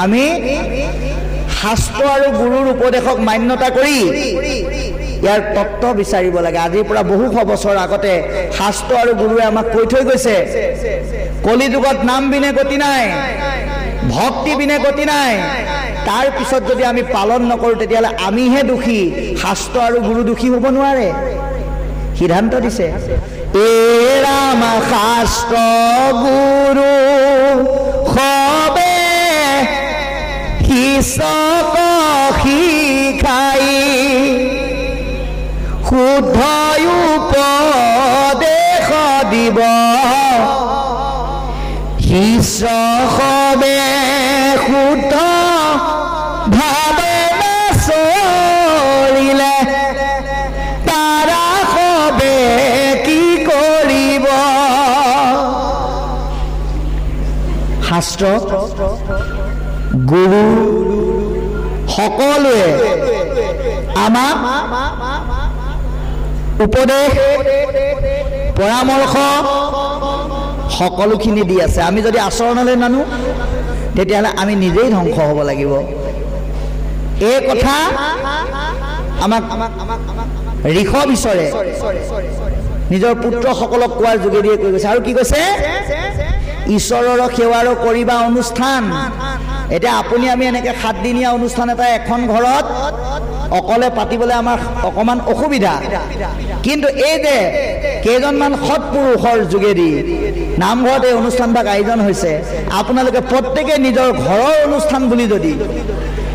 আমি শাস্ত্ৰ আৰু গুৰুৰ উপদেশক মান্যতা কৰি ইয়াৰ তত্ত্ব বিচাৰিব লাগে। আজিৰ পৰা বহুশ বছৰ আগতে শাস্ত্ৰ আৰু গুৰুৱে আমাক কৈ থৈ গৈছে, কলি যুগত নাম বিনে গতি নাই, ভক্তি বিনে গতি নাই। তাৰ পিছত যদি আমি পালন নকৰোঁ তেতিয়াহ'লে আমিহে দোষী, শাস্ত্ৰ আৰু গুৰু দোষী হ'ব নোৱাৰে। সিদ্ধান্ত দিছে, এ ৰাম শাস্ত্ৰ গুৰু সবে শিষক শিখাই শুদ্ধ উপদেশ দিব শিষ্য সবে শুদ্ধ ভাৱে নচলিলে তাৰা সবে কি কৰিব। শাস্ত্ৰ গুৰু সকলোৱে আমাক উপদেশ পৰামৰ্শ সকলোখিনি দি আছে। আমি যদি আচৰণলৈ নানো তেতিয়াহ'লে আমি নিজেই ধ্বংস হ'ব লাগিব। এই কথা আমাক ঋষভ ঈশ্বৰে নিজৰ পুত্ৰসকলক কোৱাৰ যোগেদিয়ে কৈ গৈছে। আৰু কি কৈছে, ঈশ্বৰৰ সেৱাৰ কৰিবা অনুষ্ঠান। এতিয়া আপুনি আমি এনেকৈ 7 দিনীয়া অনুষ্ঠান এটা এখন ঘৰত অকলে পাতিবলৈ আমাৰ অকণমান অসুবিধা, কিন্তু এই যে কেইজনমান সৎপুৰুষৰ যোগেদি নামঘৰত এই অনুষ্ঠানভাগ আয়োজন হৈছে, আপোনালোকে প্ৰত্যেকে নিজৰ ঘৰৰ অনুষ্ঠান বুলি যদি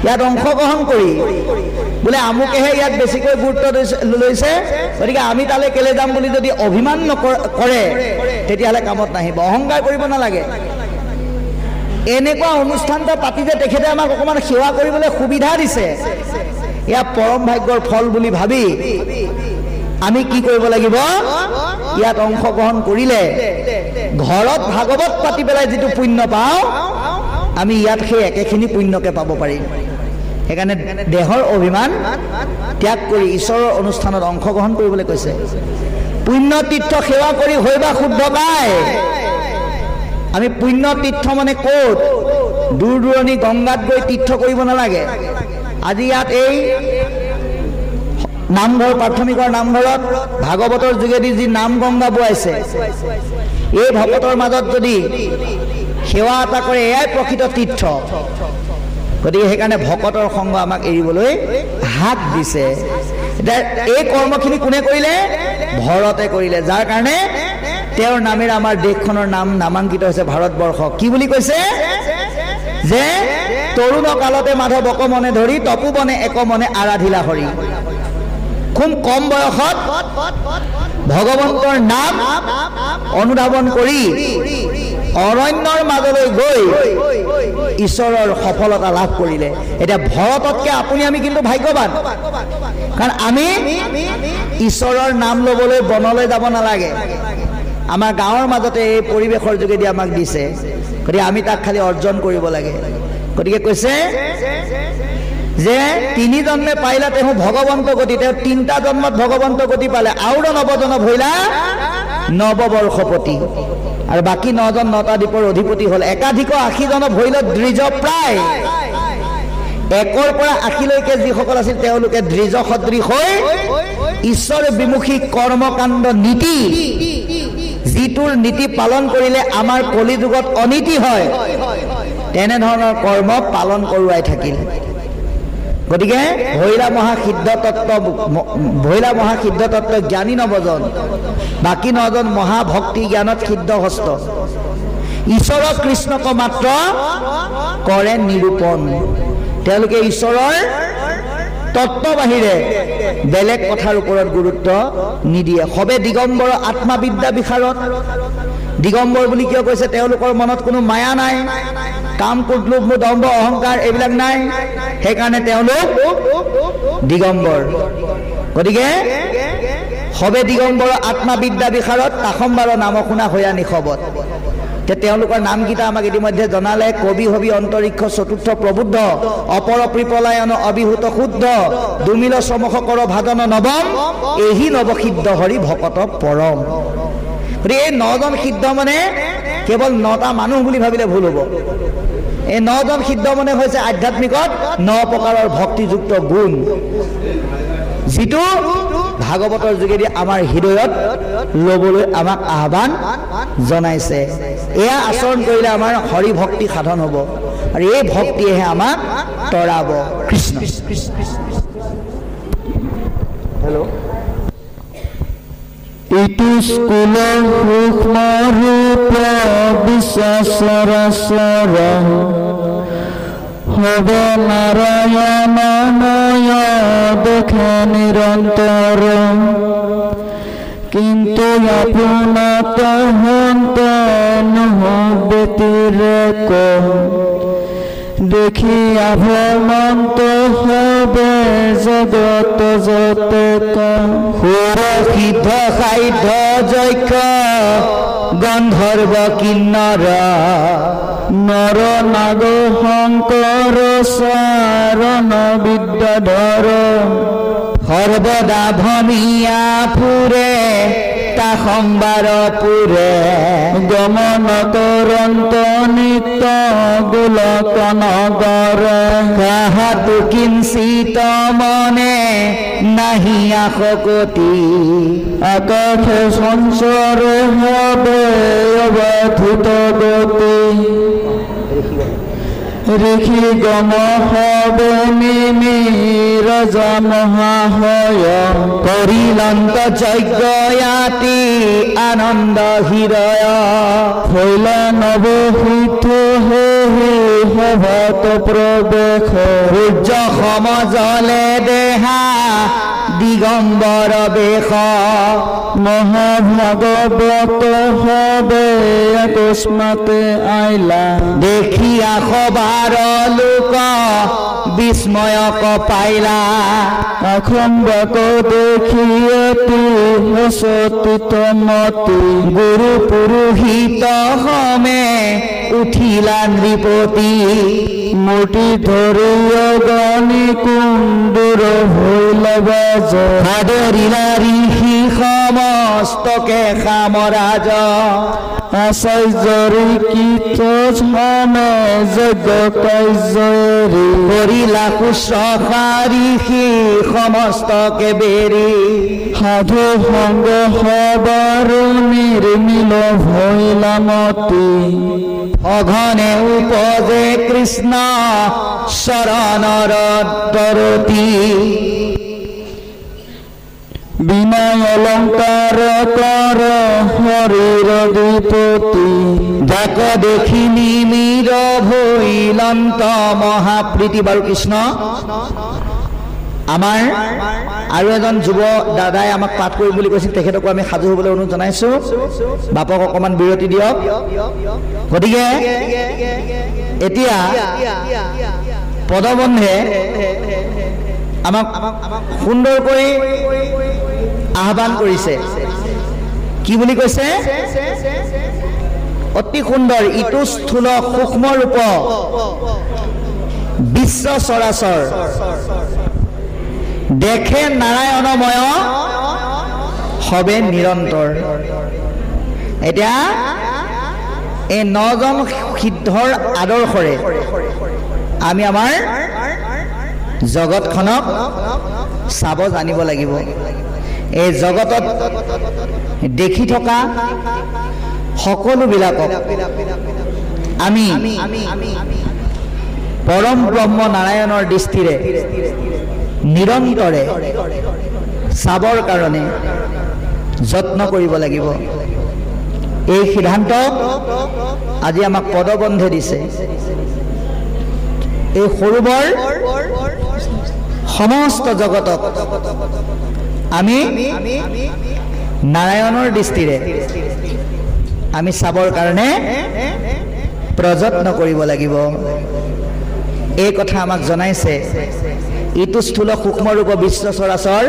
ইয়াত অংশগ্ৰহণ কৰি বোলে আমুকেহে ইয়াত বেছিকৈ গুৰুত্ব লৈছে গতিকে আমি তালৈ কেলে যাম বুলি যদি অভিমান নকৰে তেতিয়াহ'লে কামত নাহিব। অহংকাৰ কৰিব নালাগে। এনেকুৱা অনুষ্ঠান এটা পাতি যে তেখেতে আমাক অকণমান সেৱা কৰিবলৈ সুবিধা দিছে, এয়া পৰম ভাগ্যৰ ফল বুলি ভাবি আমি কি কৰিব লাগিব, ইয়াত অংশগ্ৰহণ কৰিলে ঘৰত ভাগৱত পাতি পেলাই যিটো পুণ্য পাওঁ আমি ইয়াত সেই একেখিনি পুণ্যকে পাব পাৰিম। সেইকাৰণে দেহৰ অভিমান ত্যাগ কৰি ঈশ্বৰৰ অনুষ্ঠানত অংশগ্ৰহণ কৰিবলৈ কৈছে। পুণ্য তীৰ্থ সেৱা কৰি হৈবা শুদ্ধ পায়। আমি পুণ্য তীৰ্থ মানে ক'ত, দূৰ দূৰণি গংগাত গৈ তীৰ্থ কৰিব নালাগে। আজি ইয়াত এই নামঘৰ প্ৰাথমিকৰ নামঘৰত ভাগৱতৰ যোগেদি যি নাম গংগা বোৱাইছে, এই ভকতৰ মাজত যদি সেৱা এটা কৰে এয়াই প্ৰকৃত তীৰ্থ। গতিকে সেইকাৰণে ভকতৰ সংগ আমাক এৰিবলৈ হাত দিছে। এতিয়া এই কৰ্মখিনি কোনে কৰিলে, ভৰতে কৰিলে, যাৰ কাৰণে তেওঁৰ নামেৰে আমাৰ দেশখনৰ নাম নামাংকিত হৈছে ভাৰতবৰ্ষ। কি বুলি কৈছে যে তৰুণ কালতে মাধৱ অক মনে ধৰি তপু বনে এক মনে আৰাধিলা হৰি। খুব কম বয়সত ভগৱন্তৰ নাম অনুধাৱন কৰি অৰণ্যৰ মাজলৈ গৈ ঈশ্বৰৰ সফলতা লাভ কৰিলে। এতিয়া ভৰততকৈ আপুনি আমি কিন্তু ভাগ্যৱান, কাৰণ আমি ঈশ্বৰৰ নাম ল'বলৈ বনলৈ যাব নালাগে। আমাৰ গাঁৱৰ মাজতে এই পৰিৱেশৰ যোগেদি আমাক দিছে, গতিকে আমি তাক খালি অৰ্জন কৰিব লাগে। গতিকে কৈছে যে 3 জন্মে পাইলা তেওঁ ভগৱন্ত গতি, তেওঁ 3টা জন্মত ভগৱন্ত গতি পালে। আউৰ নৱজন ভৈলা নৱবৰ্ষপতি, আৰু বাকী 9জন 9টা দ্বীপৰ অধিপতি হ'ল। একাধিক 80জন ভৈল দ্বিজ প্ৰায়। 1ৰ পৰা 80লৈকে যিসকল আছিল তেওঁলোকে দ্বিজ সদৃশ হৈ ঈশ্বৰ বিমুখী কৰ্মকাণ্ড নীতি, যিটোৰ নীতি পালন কৰিলে আমাৰ কলি যুগত অনীতি হয়, তেনেধৰণৰ কৰ্ম পালন কৰোৱাই থাকিল। গতিকে ভৈলা মহাসিদ্ধ তত্ত্ব জ্ঞানী 9জন, বাকী 9জন মহাভক্তি জ্ঞানত সিদ্ধ হস্ত। ঈশ্বৰ কৃষ্ণক মাত্ৰ কৰে নিৰূপণ। তেওঁলোকে ঈশ্বৰৰ তত্ত্ব বাহিৰে বেলেগ কথাৰ ওপৰত গুৰুত্ব নিদিয়ে। সবে দিগম্বৰ আত্মবিদ্যা বিশাৰদ। দিগম্বৰ বুলি কিয় কৈছে, তেওঁলোকৰ মনত কোনো মায়া নাই, কাম ক্ৰোধ লোভ মোহ দম্ভ অহংকাৰ এইবিলাক নাই, সেইকাৰণে তেওঁলোক দিগম্বৰ। গতিকে সবে দিগম্বৰ আত্মবিদ্যা বিশাৰদ কাশম্বাৰ নাম শুনা হৈয়া নিশবত। তেওঁলোকৰ নামকেইটা আমাক ইতিমধ্যে জনালে। কবি হবি অন্তৰিক্ষ চতুৰ্থ প্ৰবুদ্ধ, অপৰ প্ৰিপলায়ন অবিভূত শুদ্ধ, দুমিল সমস কৰ ভাজন নৱম, এহি নৱসিদ্ধ হৰি ভকত পৰম। গতিকে এই 9জন সিদ্ধ মানে কেৱল 9টা মানুহ বুলি ভাবিলে ভুল হ'ব। এই 9জন সিদ্ধ মানে হৈছে আধ্যাত্মিকত 9 প্ৰকাৰৰ ভক্তিযুক্ত গুণ, যিটো ভাগৱতৰ যোগেদি আমাৰ হৃদয়ত ল'বলৈ আমাক আহ্বান জনাইছে। এয়া আচৰণ কৰিলে আমাৰ হৰি ভক্তি সাধন হ'ব আৰু এই ভক্তিয়েহে আমাক তৰাব। কৃষ্ণ। হেল্ল'। ইটো স্কুল সূক্ষ্ম ৰূপ বিশ্বাসৰ স্বৰ হ'ব নাৰায়ণ নয় দেখে নিৰন্তৰ, কিন্তু আপোনাত হন্তে নহ'বেতিৰেক দেখি আভমন্ত হবে জগত যতেক। সুৰ সিদ্ধ সাধ্য যক্ষ গন্ধৰ্ব কিন্নৰ নৰ নাগ শংকৰ চাৰণ বিদ্যাধৰ সৰ্বদা ভমিয়া ফুৰে তা সম্বাৰ পুৰে গমন কৰন্ত নিত্য গোলক নগৰ কাহাতু কিঞ্চিত মনে নাহি আশকতি আকাশে সঞ্চৰ হবে অবাধিত গতি ঋষি গম হবে নিমিৰজা মহাশয় কৰিলন্ত যজ্ঞয়াতি আনন্দ হৃদয় হৈল নৱসিদ্ধ হে সভাত প্ৰৱেশ সূৰ্য সমজলে দেহা দিগম্বৰ বেশ মহাভাগৱত হবে অকস্মাতে আইলা দেখিয়া সবাৰ লোক বিস্ময়ক পাইলা আখম্বক দেখিয়তি হসতিত মতি গুৰু পুৰোহিত সমে উঠিলা নৃপতি মূৰ্তি ধৰি অগণি কুণ্ডুৰ হৈল বাজ ভাদৰিলা ঋষি সমস্তকে সামৰাজ আচাৰ্যৰি কীৰ্ত ঝমে যজ্ঞ কাৰ্যৰি কৰিলা শুশ্ৰূষা ঋষি সমস্তকে বেৰি সাধু সংগ সবাৰো নিৰ্মিল হৈলা মতি অঘনে উপজে কৃষ্ণ শৰণৰ তৰতি বিনয় অলংকাৰ কৰ হৰিৰ দ্বিপতি যাক দেখি নিমিৰ ভৈলন্ত মহাপ্ৰীতি। বাৰু কৃষ্ণ, আমাৰ আৰু এজন যুৱ দাদাই আমাক পাঠ কৰিম বুলি কৈছিল, তেখেতকো আমি সাজু হ'বলৈ অনুৰোধ জনাইছো। বাপক অকণমান বিৰতি দিয়ক। গতিকে এতিয়া পদবন্ধে আমাক সুন্দৰকৈ আহ্বান কৰিছে। কি বুলি কৈছে? অতি সুন্দৰ। ইটো স্থূল সূক্ষ্ম ৰূপ বিশ্ব চৰাচৰ দেখে নাৰায়ণময় হবে নিৰন্তৰ। এতিয়া এই 9জন সিদ্ধৰ আদৰ্শৰে আমি আমাৰ জগতখনক চাব জানিব লাগিব। এই জগতত দেখি থকা সকলোবিলাকক আমি পৰম ব্ৰহ্ম নাৰায়ণৰ দৃষ্টিৰে নিৰন্তৰে চাবৰ কাৰণে যত্ন কৰিব লাগিব। এই সিদ্ধান্ত আজি আমাক পদবন্ধে দিছে। এই সৰুবৰ সমস্ত জগতক আমি নাৰায়ণৰ দৃষ্টিৰে আমি চাবৰ কাৰণে প্ৰযত্ন কৰিব লাগিব। এই কথা আমাক জনাইছে। ইটো স্থূল সূক্ষ্ম ৰূপ বিশ্ব চৰাচৰ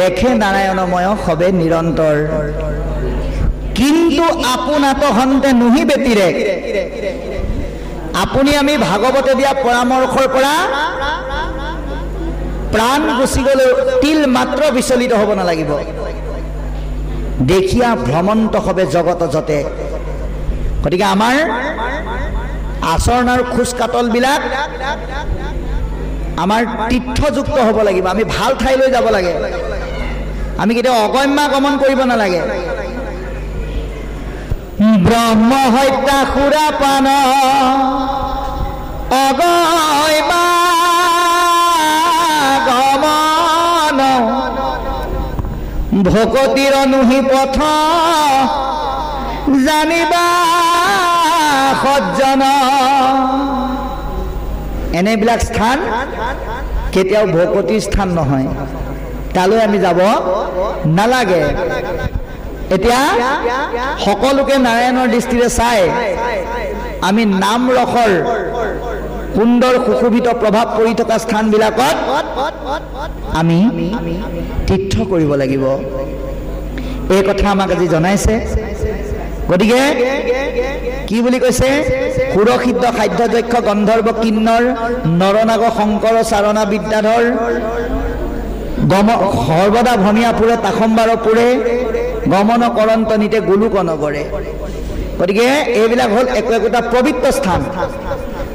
দেখে নাৰায়ণময় হবে নিৰন্তৰ, কিন্তু আপোনাত হন্তে নুহি বেতিৰে। আপুনি আমি ভাগৱতে দিয়া পৰামৰ্শৰ পৰা প্ৰাণ গুচি গ'লেও তিল মাত্ৰ বিচলিত হ'ব নালাগিব। দেখিয়া ভ্ৰমন্ত হবে জগত যতে। গতিকে আমাৰ আচৰণ আৰু খোজ কাটলবিলাক আমাৰ তীৰ্থযুক্ত হ'ব লাগিব। আমি ভাল ঠাইলৈ যাব লাগে, আমি কেতিয়াও অগম্যা গমন কৰিব নালাগে। ব্ৰহ্ম হত্যা সুৰাপান অগম্যা গমন ভকতিৰ অনুহি পথ জানিবা সজ্জন। এনেবিলাক স্থান কেতিয়াও ভকতিৰ স্থান নহয়, তালৈ আমি যাব নালাগে। এতিয়া সকলোকে নাৰায়ণৰ দৃষ্টিৰে চাই আমি নাম ৰসৰ সুন্দৰ সুশোভিত প্ৰভাৱ পৰি থকা স্থানবিলাকত আমি তীৰ্থ কৰিব লাগিব, এই কথা আমাক আজি জনাইছে। গতিকে কি বুলি কৈছে? সুৰসিদ্ধ খাদ্য যক্ষ গন্ধৰ্ব কিন্নৰ নৰনাগ শংকৰ চাৰণা বিদ্যাধৰ সৰ্বদা ভনীয়া পুৰে তাসম্বাৰ পুৰে গমন কৰন্ত নিতে গোলোক নগৰে। গতিকে এইবিলাক হ'ল একো একোটা পবিত্ৰ স্থান।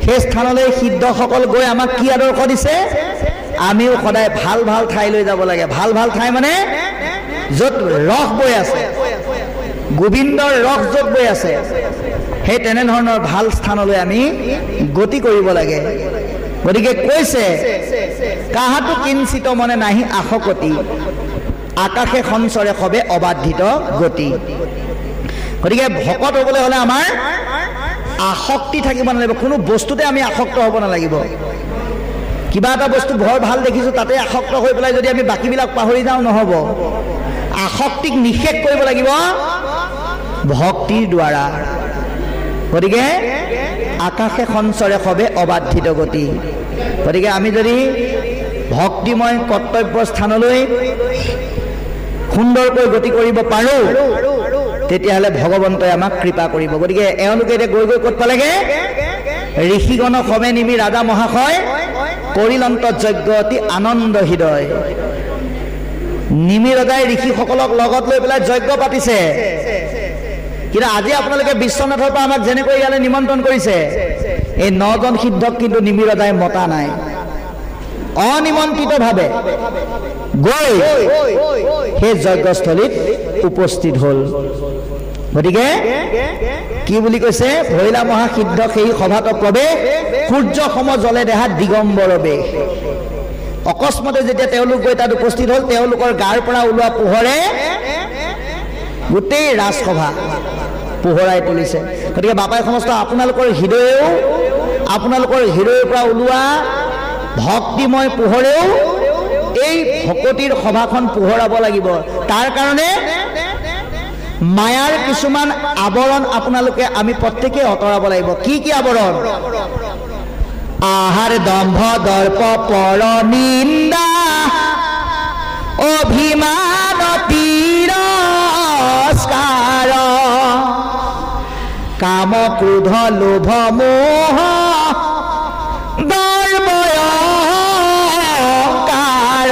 সেই স্থানলৈ সিদ্ধসকল গৈ আমাক কি আদৰ্শ দিছে? আমিও সদায় ভাল ভাল ঠাইলৈ যাব লাগে। ভাল ভাল ঠাই মানে য'ত ৰস বৈ আছে, গোবিন্দৰ ৰস য'ত বৈ আছে, সেই তেনেধৰণৰ ভাল স্থানলৈ আমি গতি কৰিব লাগে। গতিকে কৈছে কাহাতো কিঞ্চিত মনে নাহি আশকতি আকাশে সঞ্চৰে সবে অবাধিত গতি। গতিকে ভকত হ'বলৈ হ'লে আমাৰ আসক্তি থাকিব নালাগিব, কোনো বস্তুতে আমি আসক্ত হ'ব নালাগিব। কিবা এটা বস্তু বৰ ভাল দেখিছোঁ তাতে আসক্ত হৈ পেলাই যদি আমি বাকীবিলাক পাহৰি যাওঁ নহ'ব। আসক্তিক নিষেধ কৰিব লাগিব ভক্তিৰ দ্বাৰা। গতিকে আকাশে সঞ্চৰে সবে অবাধিত গতি। গতিকে আমি যদি ভক্তিময় কৰ্তব্য স্থানলৈ সুন্দৰকৈ গতি কৰিব পাৰোঁ তেতিয়াহ'লে ভগৱন্তই আমাক কৃপা কৰিব। গতিকে এওঁলোকে এতিয়া গৈ গৈ ক'ত পালেগে? ঋষিগণ সমে নিমি ৰাজা মহাশয় কৰিলন্ত যজ্ঞ অতি আনন্দ হৃদয়। নিমি ৰজাই ঋষিসকলক লগত লৈ পেলাই যজ্ঞ পাতিছে। কিন্তু আজি আপোনালোকে বিশ্বনাথৰ পৰা আমাক যেনেকৈ ইয়ালৈ নিমন্ত্ৰণ কৰিছে, এই 9জন সিদ্ধক কিন্তু নিমি ৰজাই মতা নাই। অনিমন্ত্ৰিতভাৱে গৈ সেই যজ্ঞস্থলীত উপস্থিত হ'ল। গতিকে কি বুলি কৈছে? ভৈলা মহাসিদ্ধ সেই সভাত প্ৰৱেশ সূৰ্য সম জলে দেহা দিগম্বৰ বেশ। অকস্মাতে যেতিয়া তেওঁলোক গৈ তাত উপস্থিত হ'ল, তেওঁলোকৰ গাৰ পৰা ওলোৱা পোহৰে গোটেই ৰাজসভা পোহৰাই তুলিছে। গতিকে বাপাই সমস্ত আপোনালোকৰ হৃদয়ৰ পৰা ওলোৱা ভক্তিময় পোহৰেও এই ভকতিৰ সভাখন পোহৰাব লাগিব। তাৰ কাৰণে মায়াৰ কিছুমান আৱৰণ আপোনালোকে আমি প্ৰত্যেকে আঁতৰাব লাগিব। কি কি আৱৰণ? আহাৰ দম্ভ দৰ্প পৰ নিন্দা অভিমান তিৰস্কাৰ কাম ক্ৰোধ লোভ মোহ দৰ্পয় অহংকাৰ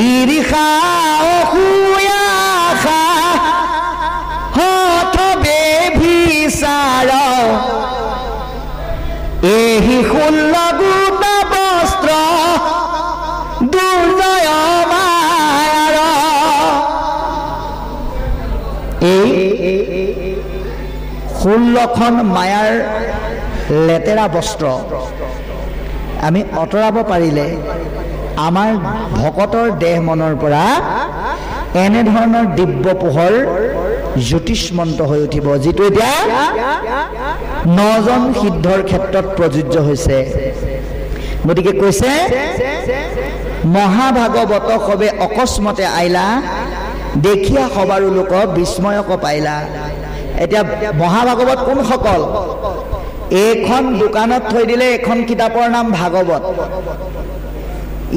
ঈৰ্ষা অসূয়া হঠ বেভিচাৰ এহি 16 গোট বস্ত্ৰ দুৰ্জয় মায়াৰ। এই 16খন মায়াৰ লেতেৰা বস্ত্ৰ আমি আঁতৰাব পাৰিলে আমাৰ ভকতৰ দেহ মনৰ পৰা এনেধৰণৰ দিব্য পোহৰ জ্যোতিষ্মন্ত হৈ উঠিব, যিটো এতিয়া 9জন সিদ্ধৰ ক্ষেত্ৰত প্ৰযোজ্য হৈছে। গতিকে কৈছে মহাভাগৱত সবে অকস্মাতে আইলা দেখিয়া সবাৰো লোক বিস্ময়ক পাইলা। এতিয়া মহাভাগৱত কোনসকল? এইখন দোকানত থৈ দিলে এখন কিতাপৰ নাম ভাগৱত।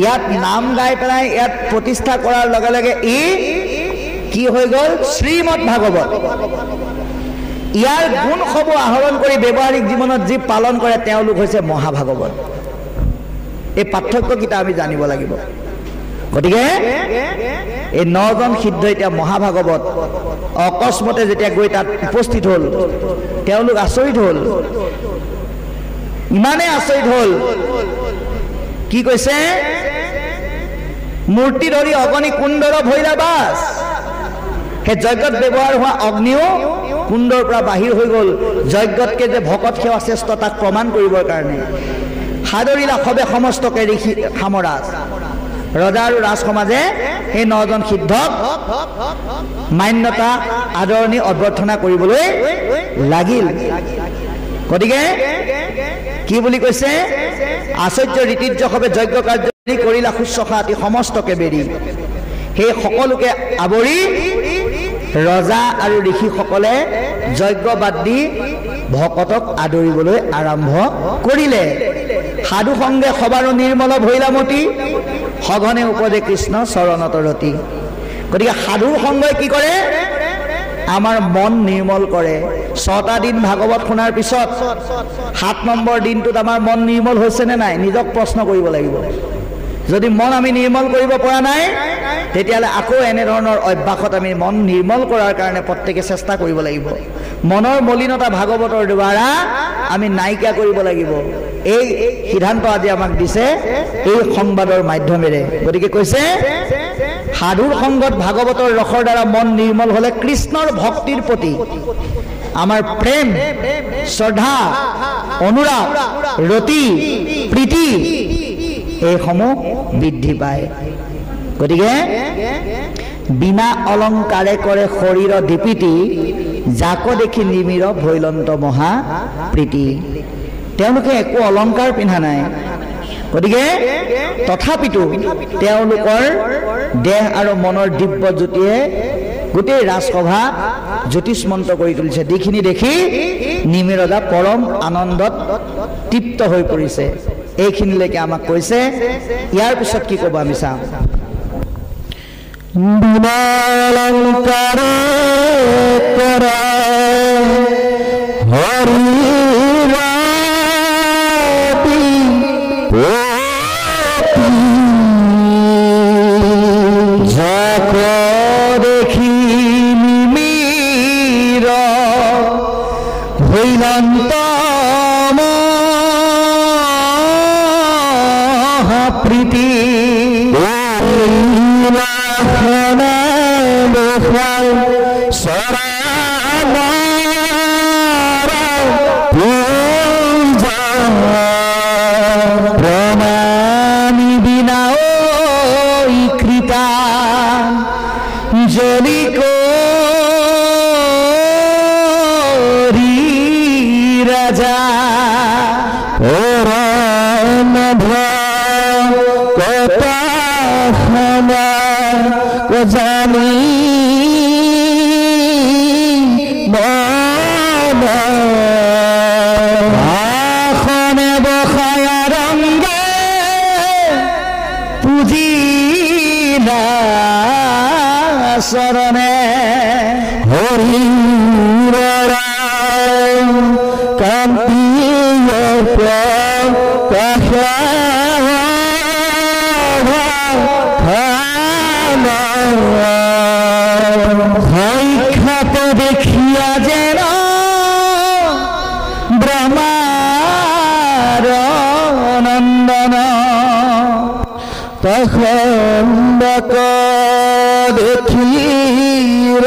ইয়াত নাম গাই পেলাই ইয়াত প্ৰতিষ্ঠা কৰাৰ লগে লগে ই কি হৈ গ'ল? শ্ৰীমদ ভাগৱত। ইয়াৰ গুণসমূহ আহৰণ কৰি ব্যৱহাৰিক জীৱনত যি পালন কৰে তেওঁলোক হৈছে মহাভাগৱত। এই পাৰ্থক্যকেইটা আমি জানিব লাগিব। গতিকে এই 9জন সিদ্ধ এতিয়া মহাভাগৱত অকস্মতে যেতিয়া গৈ তাত উপস্থিত হ'ল, তেওঁলোক আচৰিত হ'ল, ইমানেই আচৰিত হ'ল, কি কৈছে, মূৰ্তি ধৰি অগ্নি কুণ্ডৰ ভৈৰৱাস, সেই যজ্ঞত ব্যৱহাৰ হোৱা অগ্নিও কুণ্ডৰ পৰা বাহিৰ হৈ গ'ল, যজ্ঞতকে যে ভকত সেৱা শ্ৰেষ্ঠ তাক প্ৰমাণ কৰিবৰ কাৰণে। সাদৰিলা সবে সমস্তকে ঋষি সামৰাজ, ৰজা আৰু ৰাজ সমাজে সেই 9জন সিদ্ধক মান্যতা আদৰণি অভ্যৰ্থনা কৰিবলৈ লাগিল। গতিকে কি বুলি কৈছে, আচৰ্য ঋতিৰ্য সবে যজ্ঞ কাৰ্য কৰিলা শুশ্ৰূষা আদি সমস্তকে বেৰি, সেই সকলোকে আৱৰি ৰজা আৰু ঋষিসকলে যজ্ঞ বাদ দি ভকতক আদৰিবলৈ আৰম্ভ কৰিলে। সাধু সংগে সবাৰো নিৰ্মল ভৈলামতী, সঘনে উপদে কৃষ্ণ চৰণত ৰতি। গতিকে সাধুৰ সংগই কি কৰে, আমাৰ মন নিৰ্মল কৰে। 6টা দিন ভাগৱত শুনাৰ পিছত 7 নম্বৰ দিনটোত আমাৰ মন নিৰ্মল হৈছেনে নাই, নিজক প্ৰশ্ন কৰিব লাগিব। যদি মন আমি নিৰ্মল কৰিব পৰা নাই, তেতিয়াহ'লে আকৌ এনেধৰণৰ অভ্যাসত আমি মন নিৰ্মল কৰাৰ কাৰণে প্ৰত্যেকে চেষ্টা কৰিব লাগিব। মনৰ মলিনতা ভাগৱতৰ দ্বাৰা আমি নাইকিয়া কৰিব লাগিব। এই সিদ্ধান্ত আজি আমাক দিছে এই সংবাদৰ মাধ্যমেৰে। গতিকে কৈছে, সাধুৰ সংগত ভাগৱতৰ ৰসৰ দ্বাৰা মন নিৰ্মল হ'লে কৃষ্ণৰ ভক্তিৰ প্ৰতি আমাৰ প্ৰেম, শ্ৰদ্ধা, অনুৰাগ, ৰতি, প্ৰীতি এইসমূহ বৃদ্ধি পায়। গতিকে বিনা অলংকাৰে কৰে শৰীৰ দীপিতি, যাক দেখি নিমিৰ ভৈলন্ত মহা প্ৰীতি। তেওঁলোকে একো অলংকাৰ পিন্ধা নাই, গতিকে তথাপিতো তেওঁলোকৰ দেহ আৰু মনৰ দিব্য জ্যোতিয়ে গোটেই ৰাজসভা জ্যোতিষ্মন্ত কৰি তুলিছে। যিখিনি দেখি নিমিৰজা পৰম আনন্দত তৃপ্ত হৈ পৰিছে। এইখিনিলৈকে আমাক কৈছে। ইয়াৰ পিছত কি ক'ব আমি চাওঁ। বিনা অলংকাৰে কৰা যাক দেখি নিমিৰ ভৈলন্ত মহাপ্ৰীতি, প্ৰণামী বিনা কৃতা জলি কৰি ৰাজা কটা জানি আসনে বসায় ৰংগে পুজিলা চৰণে হৰি কান্তি সাক্ষাৎ দেখিয়া যেন ব্ৰহ্মাৰ নন্দন, তখণ্ডক দেখি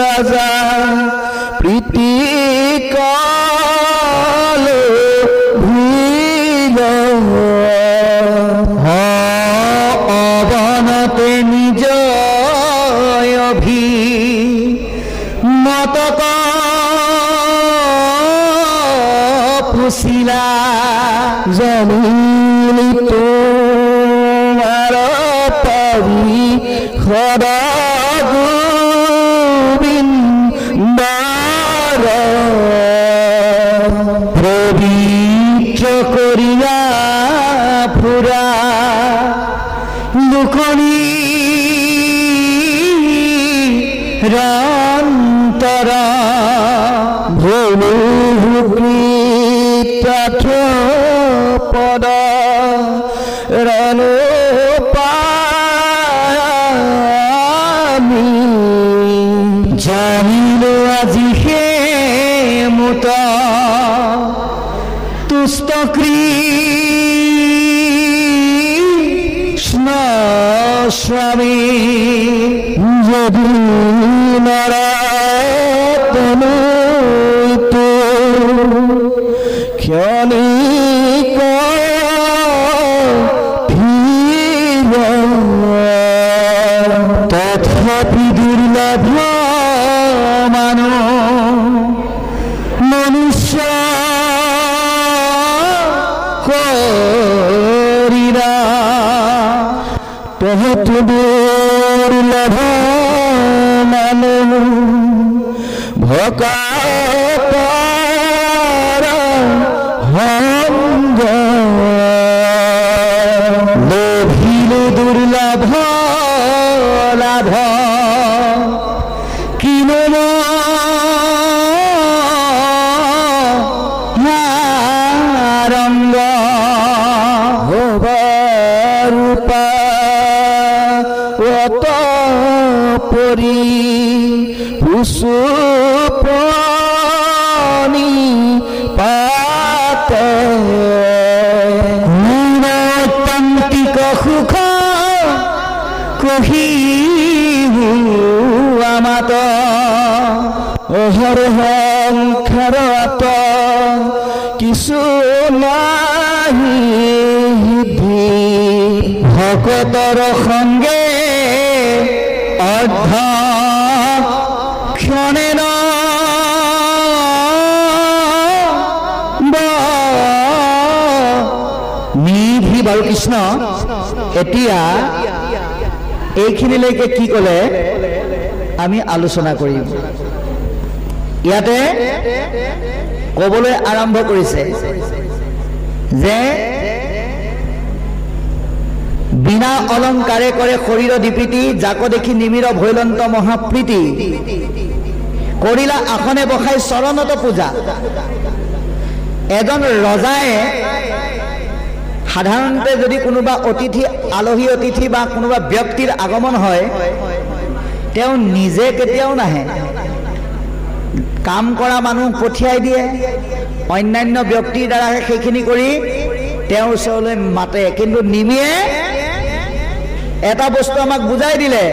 ৰাজা প্ৰীতি কলে ভুল অৱনতে নিজ অভিমতক পুছিলা, জানিলি তোমাৰ পাৰি সদা গোবিন্দাৰ পবিত্ৰ কৰিয়া ফুৰা লোকনি ৰান্তৰ ভৈলু পদ ৰানো পায় মুত তুষ্ট কৃষ্ণ স্বামী যদি নারায়ণ ক্ষণিক তথাপি দুর্লভ মনুষ্য করিরা বহুত দুর্লভ ভকত লোভিলে দুর্লভ লাভ কিনো রঙ্গ রূপা অত পরি পুষ্পনি পাতে নৈতান্তিক সুখ কহি আমাত অহর সংসাৰত কিছু নাহি ভকতৰ সঙ্গে অৰ্ধ ক্ষণে নিধি বাৰু কৃষ্ণ এতিয়া এইখিনিলৈকে কি ক'লে আমি আলোচনা কৰিম ইয়াতে ক'বলৈ আৰম্ভ কৰিছে যে বিনা অলংকাৰে কৰে শৰীৰ দীপিতি যাক দেখি নিমিৰ ভৈলন্ত মহাপ্ৰীতি কৰিলা আসনে বসাই চৰণত পূজা এজন ৰজায়ে সাধাৰণতে যদি কোনোবা অতিথি আলহী অতিথি বা কোনোবা ব্যক্তিৰ আগমন হয় তেওঁ নিজে কেতিয়াও নাহে কাম কৰা মানুহ পঠিয়াই দিয়ে অন্যান্য ব্যক্তিৰ দ্বাৰা সেইখিনি কৰি তেওঁৰ ওচৰলৈ মাতে কিন্তু নিমিয়ে এটা বস্তু আমাক বুজাই দিলে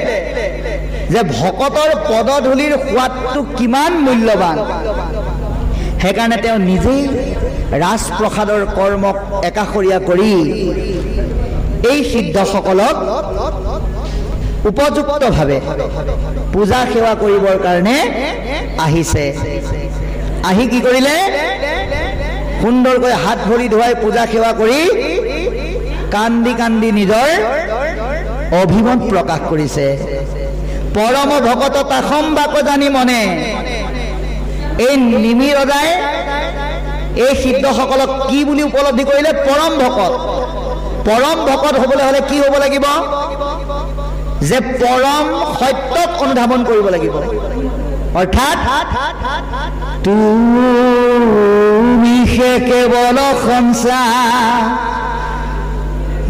যে ভকতৰ পদধূলিৰ সোৱাদটো কিমান মূল্যৱান সেইকাৰণে তেওঁ নিজেই ৰাজপ্ৰসাদৰ কৰ্মক একাষৰীয়া কৰি এই সিদ্ধসকলক উপযুক্তভাৱে পূজা সেৱা কৰিবৰ কাৰণে আহিছে আহি কি কৰিলে সুন্দৰকৈ হাত ভৰি ধুৱাই পূজা সেৱা কৰি কান্দি কান্দি নিজৰ অভিমত প্ৰকাশ কৰিছে পৰম ভকত তাসম বাক জানি মনে এই নিমি ৰজাই এই সিদ্ধসকলক কি বুলি উপলব্ধি কৰিলে পৰম ভকত হ'বলৈ হ'লে কি হ'ব লাগিব যে পৰম সত্যক অনুধাৱন কৰিব লাগিব অৰ্থাৎ তুমি কেৱল সংসা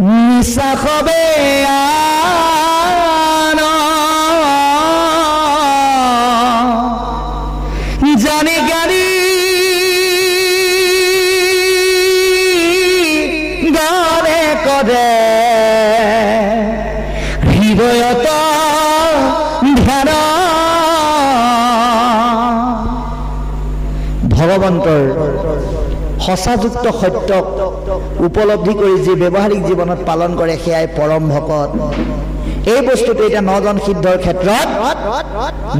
মিছা হবে জানি গাড়ি গানে কৰে হৃদয়ত ধ্যান ভগৱন্তৰ সঁচাযুক্ত সত্যক উপলব্ধি কৰি যি ব্যৱহাৰিক জীৱনত পালন কৰে সেয়াই পৰম ভকত এই বস্তুটো এতিয়া নজন সিদ্ধৰ ক্ষেত্ৰত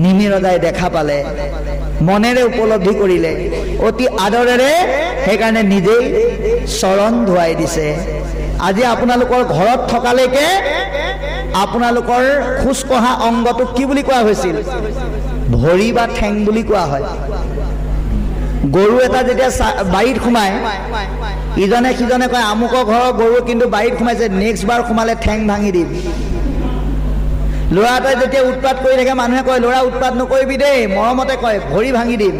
নিমি ৰজাই দেখা পালে মনেৰে উপলব্ধি কৰিলে অতি আদৰেৰে সেইকাৰণে নিজেই চৰণ ধুৱাই দিছে আজি আপোনালোকৰ ঘৰত থকালৈকে আপোনালোকৰ খোজ কঢ়া অংগটোক কি বুলি কোৱা হৈছিল ভৰি বা ঠেং বুলি কোৱা হয় গৰু এটা যেতিয়া বাৰীত সোমায় ইজনে সিজনে কয় আমুকৰ ঘৰৰ গৰু কিন্তু বাৰীত সোমাইছে নেক্সট বাৰ সোমালে ঠেং ভাঙি দিম ল'ৰা এটাই যেতিয়া উৎপাত কৰি থাকে মানুহে কয় ল'ৰা উৎপাত নকৰিবি দেই মৰমতে কয় ভৰি ভাঙি দিম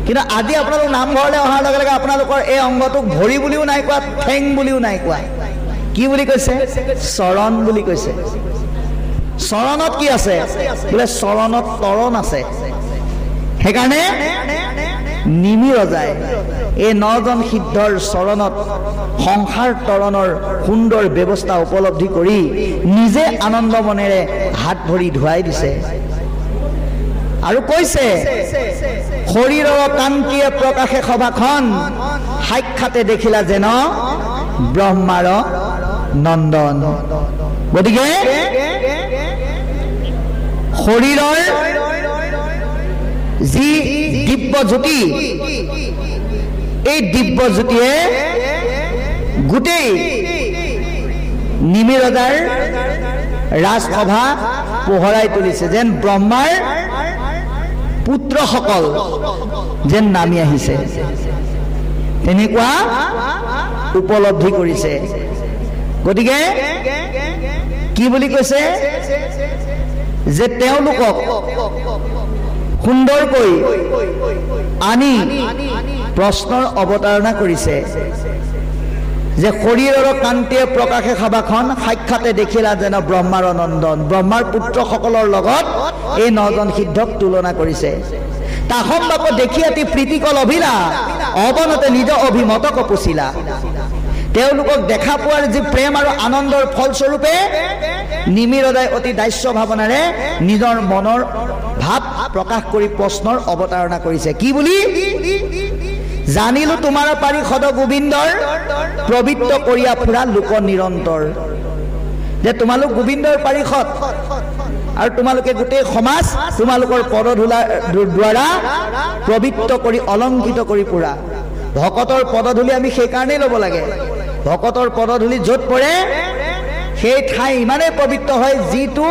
কিন্তু আজি আপোনালোক নামঘৰলৈ অহাৰ লগে লগে আপোনালোকৰ এই অংগটোক ভৰি বুলিও নাই কোৱা ঠেং বুলিও নাই কোৱা কি বুলি কৈছে চৰণ বুলি কৈছে চৰণত কি আছে বোলে চৰণত তৰণ আছে সেইকাৰণে নিমি ৰজাই এই 9জন সিদ্ধৰ চৰণত সংসাৰ তৰণৰ সুন্দৰ ব্যৱস্থা উপলব্ধি কৰি নিজে আনন্দ মনেৰে হাত ভৰি ধুৱাই দিছে আৰু কৈছে শৰীৰৰ কান্তিয়ে প্ৰকাশে সভাখন সাক্ষাতে দেখিলা যেন ব্ৰহ্মাৰ নন্দন। গতিকে শৰীৰৰ যি দিব্য জ্যোতি, এই দিব্য জ্যোতিয়ে গোটেই নিমি ৰজাৰ ৰাজসভা পোহৰাই তুলিছে, যেন ব্ৰহ্মাৰ পুত্ৰসকল যেন নামি আহিছে, তেনেকুৱা উপলব্ধি কৰিছে। গতিকে কি বুলি কৈছে যে তেওঁলোকক সুন্দৰকৈ আনি প্ৰশ্নৰ অৱতাৰণা কৰিছে যে শৰীৰৰ কান্তিয়ে প্ৰকাশে সভাখন সাক্ষাতে দেখিলা যেন ব্ৰহ্মাৰ নন্দন। ব্ৰহ্মাৰ পুত্ৰসকলৰ লগত এই 9জন সিদ্ধক তুলনা কৰিছে। তাসম্বাক দেখি অতি প্ৰীতিকল অভিলা অৱনতে নিজ অভিমতক পুছিলা। তেওঁলোকক দেখা পোৱাৰ যি প্ৰেম আৰু আনন্দৰ ফলস্বৰূপে নিমি ৰজাই অতি দাস্য ভাৱনাৰে নিজৰ মনৰ ভাৱ প্ৰকাশ কৰি প্ৰশ্নৰ অৱতাৰণা কৰিছে। কি বুলি? জানিলো তোমাৰ পাৰিষদ গোবিন্দৰ প্ৰবৃত্ত কৰিয়া ফুৰা লোক নিৰন্তৰ। যে তোমালোক গোবিন্দৰ পাৰিষদ আৰু তোমালোকে গোটেই সমাজ তোমালোকৰ পদধূলাৰ দ্বাৰা প্ৰবৃত্ত কৰি অলংকৃত কৰি ফুৰা। ভকতৰ পদধূলি আমি সেইকাৰণেই ল'ব লাগে। ভকতৰ পদধূলি য'ত পৰে সেই ঠাই ইমানেই পবিত্ৰ হয় যিটো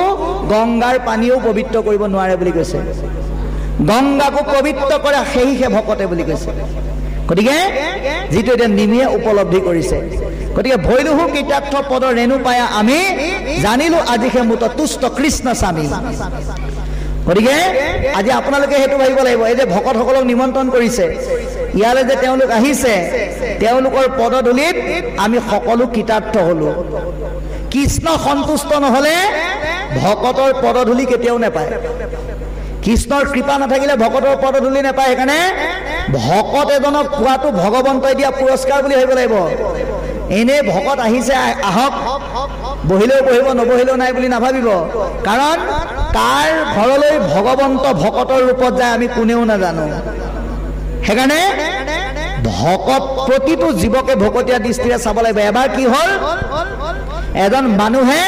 গংগাৰ পানীও পবিত্ৰ কৰিব নোৱাৰে বুলি কৈছে। গংগাকো পবিত্ৰ কৰা সেইহে ভকতে বুলি কৈছে। গতিকে যিটো এতিয়া নিমিয়ে উপলব্ধি কৰিছে। গতিকে ভৈলুহু কৃতাৰ্থ পদ ৰেণু পায়া আমি জানিলো আজি সে মুত তুষ্ট কৃষ্ণ স্বামী। গতিকে আজি আপোনালোকে সেইটো ভাবিব লাগিব, এই যে ভকতসকলক নিমন্ত্ৰণ কৰিছে, ইয়ালৈ যে তেওঁলোক আহিছে, তেওঁলোকৰ পদধূলিত আমি সকলো কৃতাৰ্থ হলো। কৃষ্ণ সন্তুষ্ট নহলে ভকতৰ পদধূলি কেতিয়াও নাপায়। কৃষ্ণৰ কৃপা নাথাকিলে ভকতৰ পদধূলি নাপায়। সেইকাৰণে ভকত এজনক পোৱাটো ভগৱন্তই দিয়া পুৰস্কাৰ বুলি ভাবিব লাগিব। এনেই ভকত আহিছে আহক, বহিলেও বহিব নবহিলেও নাই বুলি নাভাবিব। কাৰণ তাৰ ঘৰলৈ ভগৱন্ত ভকতৰ ৰূপত যায় আমি কোনেও নাজানো। সেইকাৰণে ভকত প্ৰতিটো জীৱকে ভকতীয়া দৃষ্টিৰে চাব লাগিব। এবাৰ কি হ'ল, এজন মানুহে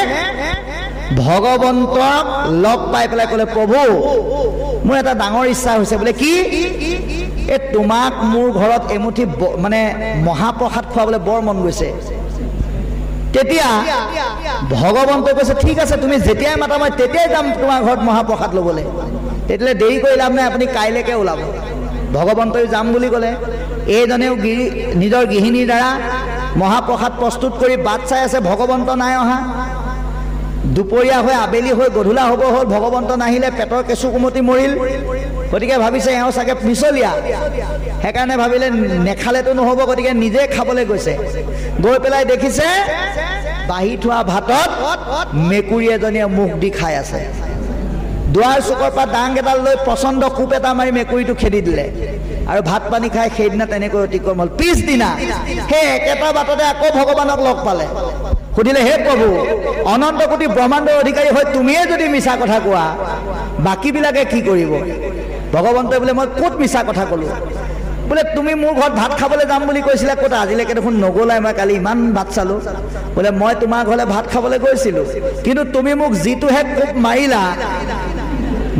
ভগৱন্তক লগ পাই পেলাই ক'লে, প্ৰভু মোৰ এটা ডাঙৰ ইচ্ছা হৈছে। বোলে কি? এই তোমাক মোৰ ঘৰত এমুঠি মানে মহাপ্ৰসাদ খুৱাবলৈ বৰ মন গৈছে। তেতিয়া ভগৱন্তই কৈছে, ঠিক আছে তুমি যেতিয়াই মাতা মই তেতিয়াই যাম তোমাৰ ঘৰত মহাপ্ৰসাদ ল'বলৈ। তেতিয়াহ'লে দেৰি কৰি লাভ নাই, আপুনি কাইলৈকে ওলাব। ভগৱন্তই যাম বুলি ক'লে। এইজনেও নিজৰ গৃহিণীৰ দ্বাৰা মহাপ্ৰসাদ প্ৰস্তুত কৰি বাট চাই আছে, ভগৱন্ত নাই অহা। দুপৰীয়া হৈ আবেলি হৈ গধূলা হ'ব হ'ল, ভগৱন্ত নাহিলে, পেটৰ কেঁচু কুমতি মৰিল। গতিকে ভাবিছে এওঁ চাগে মিছলীয়া। সেইকাৰণে ভাবিলে নেখালেতো নহ'ব, গতিকে নিজে খাবলৈ গৈছে। গৈ পেলাই দেখিছে বাঢ়ি থোৱা ভাতত মেকুৰী এজনীয়ে মুখ দি খাই আছে। দুৱাৰ চুকৰ পৰা ডাং এডাল লৈ প্ৰচণ্ড কোপ এটা মাৰি মেকুৰীটো খেদি দিলে আৰু ভাত পানী খাই সেইদিনা তেনেকৈ অতিক্ৰম হ'ল। পিছদিনা সেই একেটা বাটতে আকৌ ভগৱানক লগ পালে। সুধিলে, হে প্ৰভু, অনন্ত কোটি ব্ৰহ্মাণ্ডৰ অধিকাৰী হৈ তুমিয়ে যদি মিছা কথা কোৱা, বাকীবিলাকে কি কৰিব? ভগৱন্তই বোলে, মই ক'ত মিছা কথা ক'লো? বোলে তুমি মোৰ ঘৰত ভাত খাবলৈ যাম বুলি কৈছিলা, ক'ত? আজিলৈকে দেখোন নগ'লাই, মই কালি ইমান ভাত চালোঁ। বোলে মই তোমাৰ ঘৰলৈ ভাত খাবলৈ গৈছিলোঁ, কিন্তু তুমি মোক যিটোহে কোপ মাৰিলা,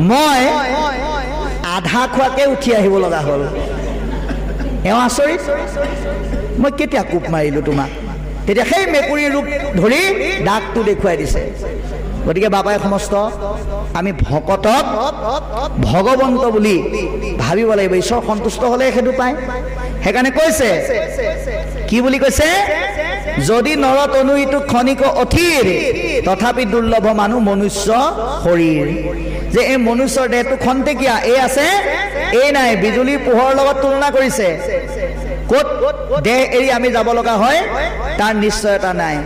মই আধা খোৱাকে উঠি আহিব লগা হ'ল। এওঁ আচৰিত, মই কেতিয়া কোপ মাৰিলোঁ তোমাক? তেতিয়া সেই মেকুৰীৰ ৰূপ ধৰি দাগটো দেখুৱাই দিছে। গতিকে বাবাই সমস্ত আমি ভকতক ভগৱন্ত বুলি ভাবিব লাগিব। ঈশ্বৰ সন্তুষ্ট হ'লে সেইটো পায়। সেইকাৰণে কৈছে, কি বুলি কৈছে? যদি নৰ তনু ইটো ক্ষণিক অথিৰ তথাপি দুৰ্লভ মানুহ মনুষ্য শৰীৰ। যে এই মনুষ্যৰ দেহটো খন্তেকীয়া, এই আছে এই নাই। বিজুলীৰ পোহৰৰ লগত তুলনা কৰিছে। ক'ত দেহ এৰি আমি যাব লগা হয় তাৰ নিশ্চয়তা নাই।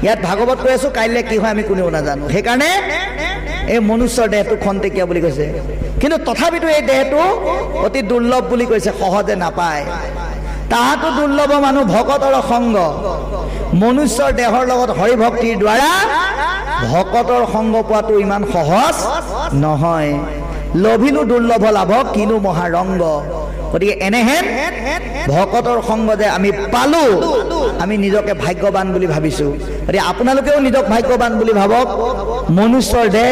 ইয়াত ভাগৱত কৈ আছো, কাইলৈ কি হয় আমি কোনেও নাজানো। সেইকাৰণে এই মনুষ্যৰ দেহটো খন্তেকীয়া বুলি কৈছে। কিন্তু তথাপিতো এই দেহটো অতি দুৰ্লভ বুলি কৈছে, সহজে নাপায়। তাহাতো দুৰ্লভ মানুহ ভকতৰ সংগ, মনুষ্যৰ দেহৰ লগত হৰি ভক্তিৰ দ্বাৰা ভকতৰ সংগ পোৱাটো ইমান সহজ নহয়। লভিলো দুৰ্লভ লাভ কিনো মহাৰংগ। গতিকে এনেহেন ভকতৰ সংগ যে আমি পালো, আমি নিজকে ভাগ্যৱান বুলি ভাবিছোঁ। গতিকে আপোনালোকেও নিজক ভাগ্যৱান বুলি ভাবক। মনুষ্যৰ দেহ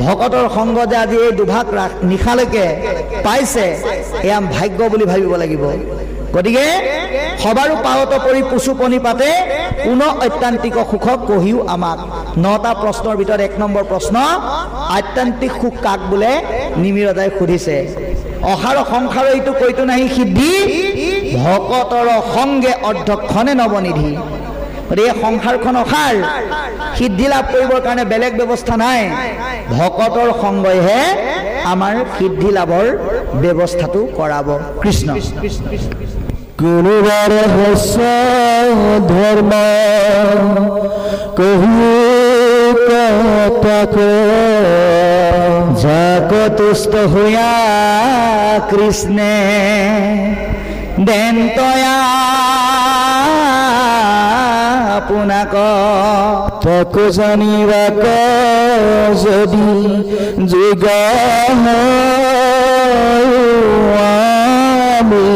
ভকতৰ সংগ যে আজি এই দুভাগ নিশালৈকে পাইছে, এয়া ভাগ্য বুলি ভাবিব লাগিব। গতিকে সবাৰো পাৱত পৰি পুচুপনি পাতে, কোন অত্যান্তিক সুখক কহিও আমাক। 9টা প্ৰশ্নৰ ভিতৰত 1 নম্বৰ প্ৰশ্ন, আত্যান্তিক সুখ কাক বোলে নিমিৰদাই সুধিছে। অসাৰ সংসাৰ এইটো কৈতো নাহি সিদ্ধি, ভকতৰ সংগে অৰ্ধক্ষণে নৱনিধি। গতিকে এই সংসাৰখন অসাৰ, সিদ্ধি লাভ কৰিবৰ কাৰণে বেলেগ ব্যৱস্থা নাই। ভকতৰ সংগইহে আমাৰ সিদ্ধি লাভৰ ব্যৱস্থাটো কৰাব। কৃষ্ণ। কোনোবা ৰহস্য ধৰ্ম কহিক যাক তুষ্ট হৈয়া কৃষ্ণে দেন্তয়া আপোনাক তাক জানিবাক যদি যোগ আমি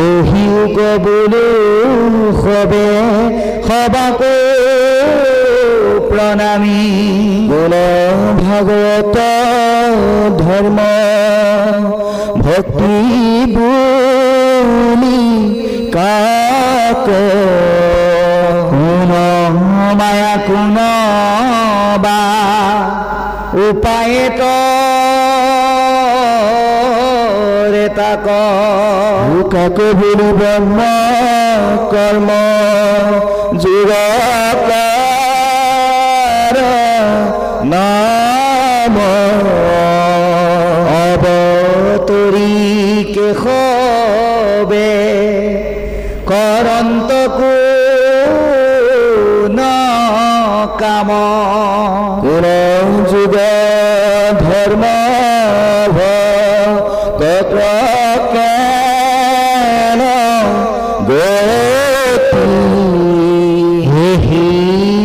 অহিক বোলো সবে সবাকো প্ৰণামী। বোল ভাগৱত ধৰ্ম ভক্তি বুলি কাক কোন মায়া কোন বা উপায়েত তাক কাক বুলি ব্ৰহ্ম কৰ্ম যোগাকাৰ নাম অৱতৰি কেশৱে কৰন্ত কোন কাম কোন যোগ ধৰ্ম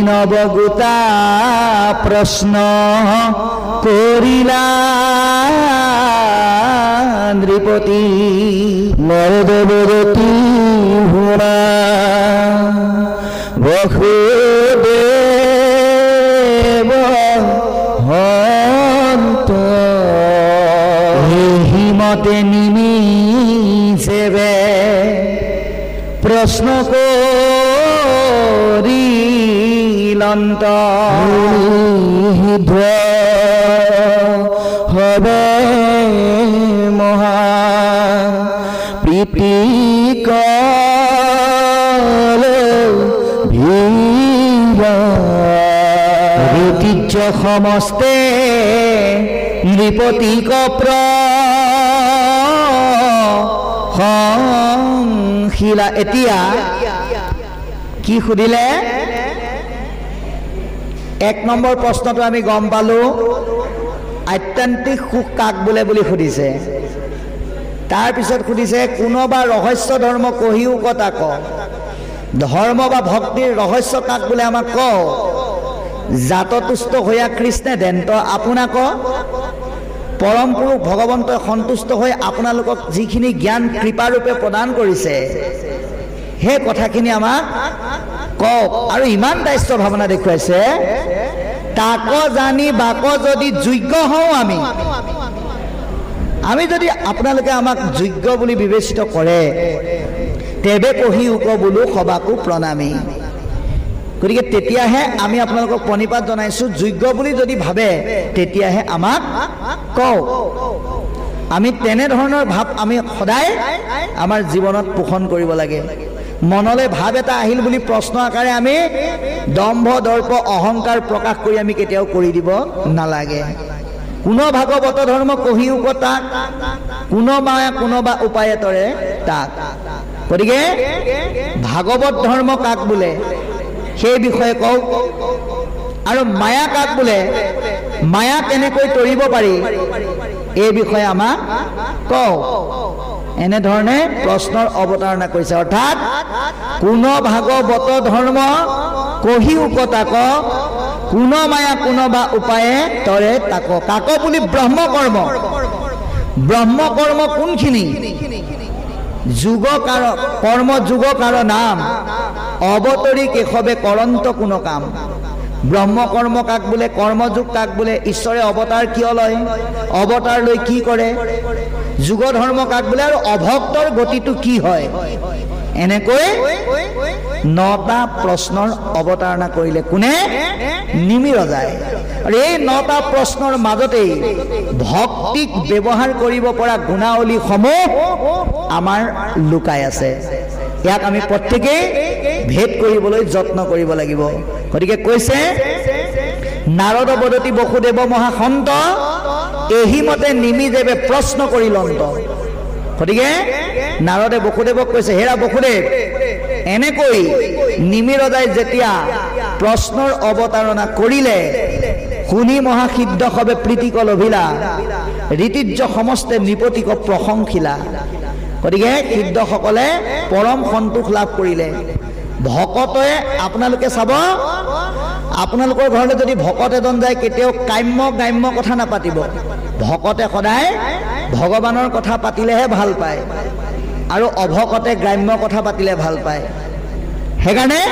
নৱগোতা প্ৰশ্ন কৰিলা নৃপতি নৰদেৱতী শুনা বসুদেৱ হন্ত হিমতে নিমিষেবে প্ৰশ্ন কৰিলন্ত হবে মহা প্ৰীতি কলে ঐতিহ্য সমস্তে নৃপতিক প্ৰশিলা। এতিয়া কি সুধিলে? 1 নম্বৰ প্ৰশ্নটো আমি গম পালো, আত্যান্তিক সুখ কাক বোলে বুলি সুধিছে। তাৰপিছত সুধিছে কোনোবা ৰহস্য ধৰ্ম কহিও কথা ক, ধৰ্ম বা ভক্তিৰ ৰহস্য কাক বোলে আমাক ক। জাততুষ্ট হৈয়া কৃষ্ণে দেন্ত আপোনাক, পৰম পুৰুষ ভগৱন্তই সন্তুষ্ট হৈ আপোনালোকক যিখিনি জ্ঞান কৃপাৰূপে প্ৰদান কৰিছে, সেই কথাখিনি আমাক কওক। আৰু ইমান দায়িত্ব ভাৱনা দেখুৱাইছে, তাক জানি বাক যদি যোগ্য হওঁ আমি যদি আপোনালোকে আমাক যোগ্য বুলি বিবেচিত কৰে, তেবে কহি উক বোলো সবাকো প্ৰণামী। গতিকে তেতিয়াহে আমি আপোনালোকক প্ৰণিপাত জনাইছোঁ। যোগ্য বুলি যদি ভাবে তেতিয়াহে আমাক কওক। আমি তেনেধৰণৰ ভাৱ আমি সদায় আমাৰ জীৱনত পোষণ কৰিব লাগে। মনলৈ ভাৱ এটা আহিল বুলি প্ৰশ্ন আকাৰে আমি দম্ভ দৰ্প অহংকাৰ প্ৰকাশ কৰি আমি কেতিয়াও কৰি দিব নালাগে। কোনো ভাগৱত ধৰ্ম কহিও তাক, কোনো মায়া কোনোবা উপায়তৰে তাক। গতিকে ভাগৱত ধৰ্ম কাক বোলে সেই বিষয়ে কওক, আৰু মায়া কাক বোলে মায়া কেনেকৈ তৰিব পাৰি এই বিষয়ে আমাক কওঁ। এনেধৰণে প্ৰশ্নৰ অৱতাৰণা কৰিছে। অৰ্থাৎ কোন ভাগৱত ধৰ্ম কহি উপতাক, কোন মায়া কোনোবা উপায়ে তৰে তাক। কাক বুলি ব্ৰহ্মকৰ্ম। ব্ৰহ্মকৰ্ম কোনখিনি? যুগকাৰ কৰ্ম যুগকাৰ নাম, অৱতৰি কেশৱে কৰন্ত কোন কাম। ব্ৰহ্মকৰ্ম কাক বোলে? কৰ্মযুগ কাক বোলে? ঈশ্বৰে অৱতাৰ কিয় লয়? অৱতাৰ লৈ কি কৰে? যুগ ধৰ্ম কাক বোলে? আৰু অভক্তৰ গতিটো কি হয়? এনেকৈ 9টা প্ৰশ্নৰ অৱতাৰণা কৰিলে কোনে? নিমি ৰজাই। আৰু এই 9টা প্ৰশ্নৰ মাজতেই ভক্তিক ব্যৱহাৰ কৰিব পৰা গুণাৱলীসমূহ আমাৰ লুকাই আছে। ইয়াক আমি প্ৰত্যেকেই ভেদ কৰিবলৈ যত্ন কৰিব লাগিব। গতিকে কৈছে নাৰদ বদতি বসুদেৱ মহাসন্ত, এহিমতে নিমিদেৱে প্ৰশ্ন কৰি লন্ত। গতিকে নাৰদে বসুদেৱক কৈছে, হেৰা বসুদেৱ, এনেকৈ নিমি ৰজাই যেতিয়া প্ৰশ্নৰ অৱতাৰণা কৰিলে, শুনি মহাসিদ্ধ সবে প্ৰীতিক লভিলা, ঋতিৰ্য সমস্তে নৃপতিক প্ৰশংসিলা। গতিকে সিদ্ধসকলে পৰম সন্তোষ লাভ কৰিলে। ভকতে আপোনালোকে চাব, আপোনালোকৰ ঘৰলৈ যদি ভকত এজন যায় কেতিয়াও কাম্য গ্ৰাম্য কথা নাপাতিব। ভকতে সদায় ভগৱানৰ কথা পাতিলেহে ভাল পায়, আৰু অভকতে গ্ৰাম্য কথা পাতিলে ভাল পায়। সেইকাৰণে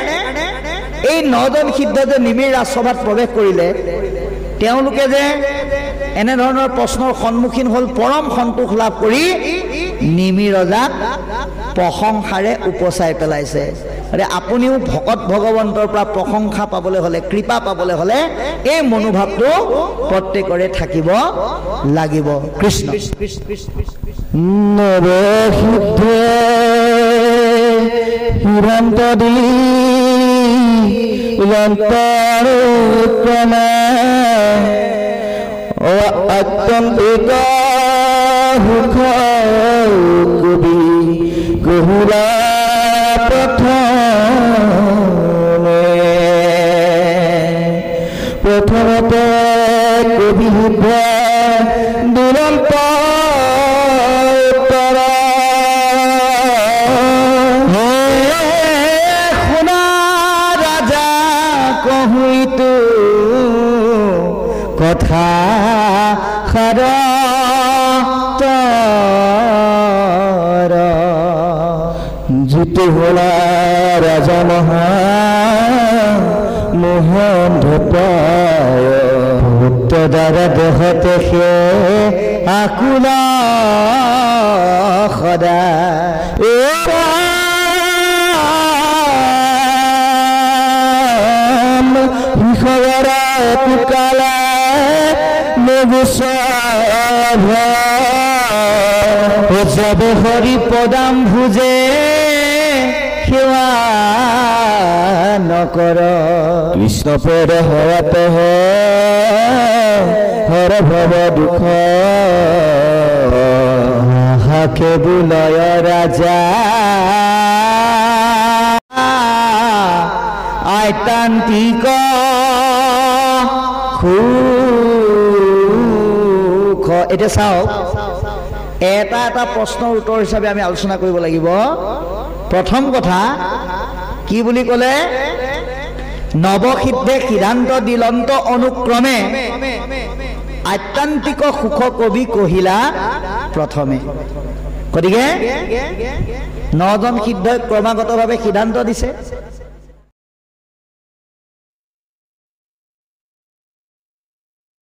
এই 9জন সিদ্ধ যে নিমিৰ ৰাজসভাত প্ৰৱেশ কৰিলে, তেওঁলোকে যে এনেধৰণৰ প্ৰশ্নৰ সন্মুখীন হ'ল, পৰম সন্তোষ লাভ কৰি নিমি ৰজাক প্ৰশংসাৰে উপচাই পেলাইছে। আপুনিও ভকত ভগৱন্তৰ পৰা প্ৰশংসা পাবলৈ হ'লে, কৃপা পাবলৈ হ'লে এই মনোভাৱটো প্ৰত্যেকৰে থাকিব লাগিব। কৃষ্ণ নৰসিদ্ধে হিৰন্ত দি অত্যন্তিক সুখ কবি গহুলা প্ৰথমতে কবি দুৰন্ত শুনা ৰাজা কহুইতো কথা সাৰ যিটো হলা ৰাজা মহা মোহন ধপায়, ভক্ত দ্বাৰা দেহতে সে আকুলা সদায়। বিষয়ৰা পুকালা যাব হৰি পদাম ভুজে সেৱা নকৰ। কৃষ্ণ পদ হৰাতে হৰ ভৱ দুখ হাকে বুলয় ৰাজা। আইতান্তিক সুখ। এতিয়া চাওক, এটা এটা প্ৰশ্নৰ উত্তৰ হিচাপে আমি আলোচনা কৰিব লাগিব। প্ৰথম কথা কি বুলি ক'লে? নৱসিদ্ধে সিদ্ধান্ত দিলন্ত অনুক্ৰমে আত্যান্তিক সুখ কবি কহিলা প্ৰথমে। গতিকে 9জন সিদ্ধই ক্ৰমাগতভাৱে সিদ্ধান্ত দিছে।